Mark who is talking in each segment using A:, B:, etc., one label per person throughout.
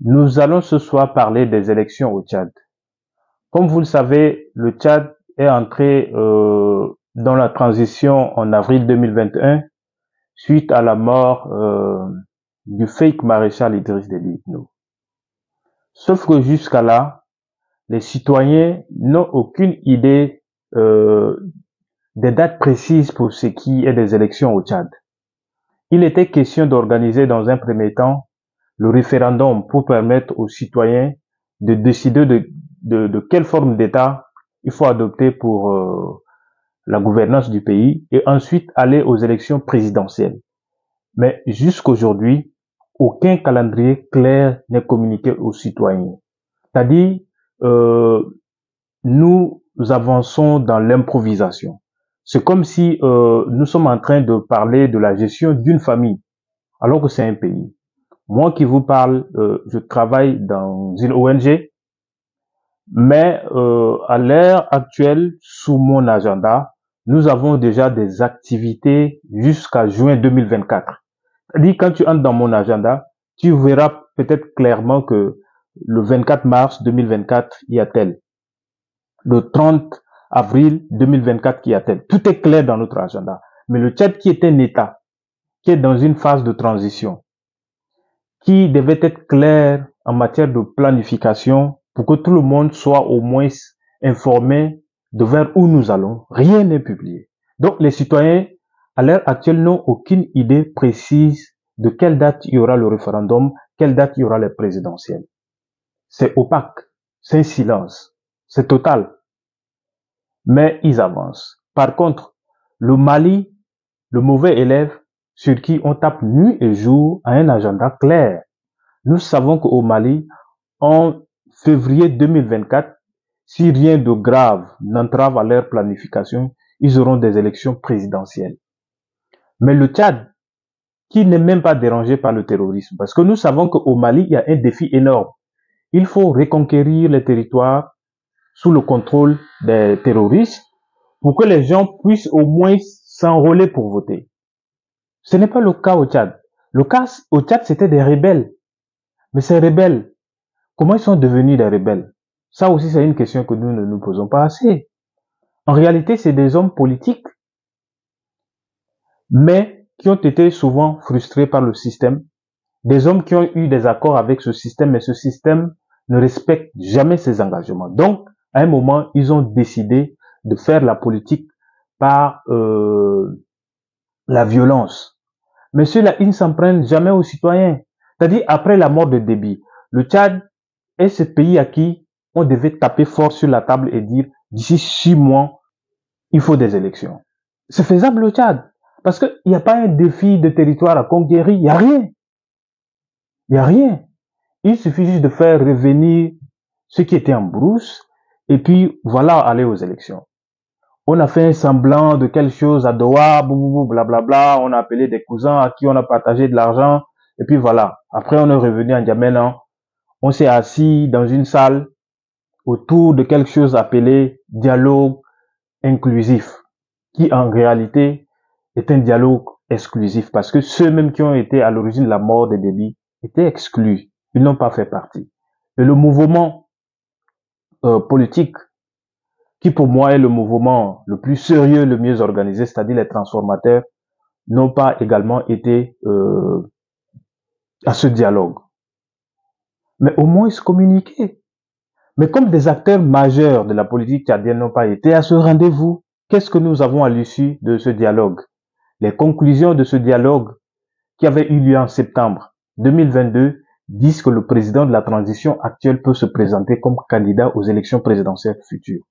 A: Nous allons ce soir parler des élections au Tchad. Comme vous le savez, le Tchad est entré dans la transition en avril 2021 suite à la mort du fake maréchal Idriss Déby Itno. Sauf que jusqu'à là, les citoyens n'ont aucune idée des dates précises pour ce qui est des élections au Tchad. Il était question d'organiser dans un premier temps le référendum pour permettre aux citoyens de décider de quelle forme d'État il faut adopter pour la gouvernance du pays et ensuite aller aux élections présidentielles. Mais jusqu'aujourd'hui, aucun calendrier clair n'est communiqué aux citoyens. C'est-à-dire, nous avançons dans l'improvisation. C'est comme si nous sommes en train de parler de la gestion d'une famille, alors que c'est un pays. Moi qui vous parle, je travaille dans une ONG, mais à l'heure actuelle, sous mon agenda, nous avons déjà des activités jusqu'à juin 2024. C'est-à-dire, quand tu entres dans mon agenda, tu verras peut-être clairement que le 24 mars 2024, il y a tel. Le 30 avril 2024, il y a tel. Tout est clair dans notre agenda. Mais le Tchad qui est un État, qui est dans une phase de transition, qui devait être clair en matière de planification pour que tout le monde soit au moins informé de vers où nous allons. Rien n'est publié. Donc les citoyens, à l'heure actuelle, n'ont aucune idée précise de quelle date il y aura le référendum, quelle date il y aura les présidentielles. C'est opaque, c'est un silence, c'est total. Mais ils avancent. Par contre, le Mali, le mauvais élève, sur qui on tape nuit et jour, a un agenda clair. Nous savons qu'au Mali, en février 2024, si rien de grave n'entrave à leur planification, ils auront des élections présidentielles. Mais le Tchad, qui n'est même pas dérangé par le terrorisme, parce que nous savons qu'au Mali, il y a un défi énorme. Il faut reconquérir les territoires sous le contrôle des terroristes pour que les gens puissent au moins s'enrôler pour voter. Ce n'est pas le cas au Tchad. Le cas au Tchad, c'était des rebelles. Mais ces rebelles, comment ils sont devenus des rebelles? Ça aussi, c'est une question que nous ne nous posons pas assez. En réalité, c'est des hommes politiques, mais qui ont été souvent frustrés par le système. Des hommes qui ont eu des accords avec ce système, mais ce système ne respecte jamais ses engagements. Donc, à un moment, ils ont décidé de faire la politique par la violence. Mais ceux-là, ils ne s'en prennent jamais aux citoyens. C'est-à-dire, après la mort de Déby, le Tchad est ce pays à qui on devait taper fort sur la table et dire, d'ici 6 mois, il faut des élections. C'est faisable au Tchad. Parce qu'il n'y a pas un défi de territoire à conquérir. Il n'y a rien. Il n'y a rien. Il suffit juste de faire revenir ceux qui étaient en brousse et puis voilà, aller aux élections. On a fait un semblant de quelque chose à Doha, blablabla, on a appelé des cousins à qui on a partagé de l'argent et puis voilà. Après, on est revenu en Djamena. On s'est assis dans une salle autour de quelque chose appelé dialogue inclusif, qui en réalité est un dialogue exclusif parce que ceux-mêmes qui ont été à l'origine de la mort de Déby étaient exclus. Ils n'ont pas fait partie. Et le mouvement politique, qui pour moi est le mouvement le plus sérieux, le mieux organisé, c'est-à-dire les transformateurs, n'ont pas également été à ce dialogue. Mais au moins se communiquer. Mais comme des acteurs majeurs de la politique tchadienne n'ont pas été à ce rendez-vous, qu'est-ce que nous avons à l'issue de ce dialogue? Les conclusions de ce dialogue qui avait eu lieu en septembre 2022 disent que le président de la transition actuelle peut se présenter comme candidat aux élections présidentielles futures.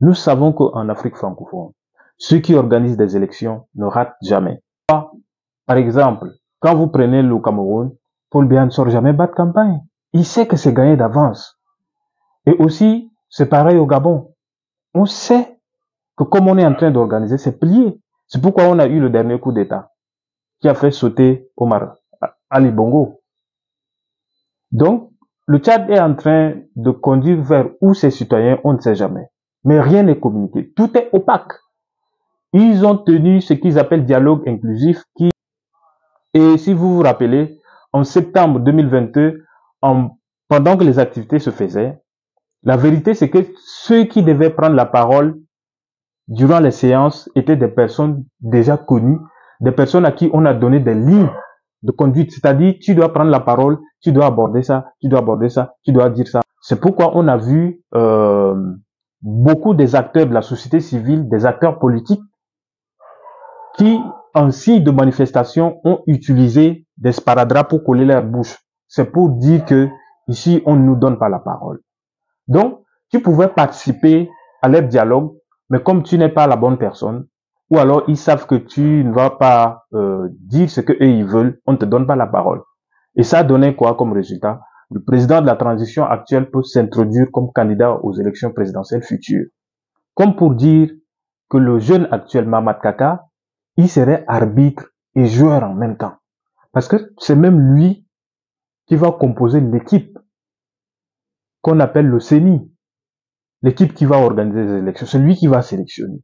A: Nous savons qu'en Afrique francophone, ceux qui organisent des élections ne ratent jamais. Par exemple, quand vous prenez le Cameroun, Paul Biya ne sort jamais battre campagne. Il sait que c'est gagné d'avance. Et aussi, c'est pareil au Gabon. On sait que comme on est en train d'organiser, c'est plié. C'est pourquoi on a eu le dernier coup d'État qui a fait sauter Omar Ali Bongo. Donc, le Tchad est en train de conduire vers où ses citoyens, on ne sait jamais. Mais rien n'est communiqué. Tout est opaque. Ils ont tenu ce qu'ils appellent dialogue inclusif et si vous vous rappelez, en septembre 2022, en pendant que les activités se faisaient, la vérité c'est que ceux qui devaient prendre la parole durant les séances étaient des personnes déjà connues, des personnes à qui on a donné des lignes de conduite, c'est-à-dire tu dois prendre la parole, tu dois aborder ça, tu dois aborder ça, tu dois dire ça. C'est pourquoi on a vu beaucoup des acteurs de la société civile, des acteurs politiques, qui, en signe de manifestation, ont utilisé des sparadraps pour coller leur bouche. C'est pour dire que ici, on ne nous donne pas la parole. Donc, tu pouvais participer à leur dialogue, mais comme tu n'es pas la bonne personne, ou alors ils savent que tu ne vas pas dire ce que eux ils veulent, on ne te donne pas la parole. Et ça a donné quoi comme résultat? Le président de la transition actuelle peut s'introduire comme candidat aux élections présidentielles futures. Comme pour dire que le jeune actuel Mamad Kaka, il serait arbitre et joueur en même temps. Parce que c'est même lui qui va composer l'équipe qu'on appelle le CENI. L'équipe qui va organiser les élections, c'est lui qui va sélectionner.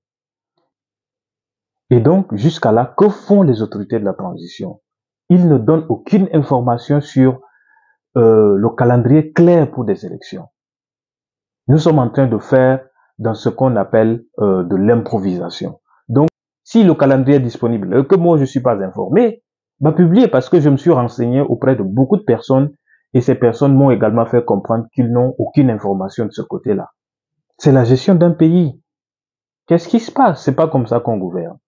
A: Et donc, jusqu'à là, que font les autorités de la transition? Ils ne donnent aucune information sur le calendrier clair pour des élections. Nous sommes en train de faire dans ce qu'on appelle de l'improvisation. Donc, si le calendrier est disponible et que moi je ne suis pas informé, bah publier parce que je me suis renseigné auprès de beaucoup de personnes et ces personnes m'ont également fait comprendre qu'ils n'ont aucune information de ce côté-là. C'est la gestion d'un pays. Qu'est-ce qui se passe? C'est pas comme ça qu'on gouverne.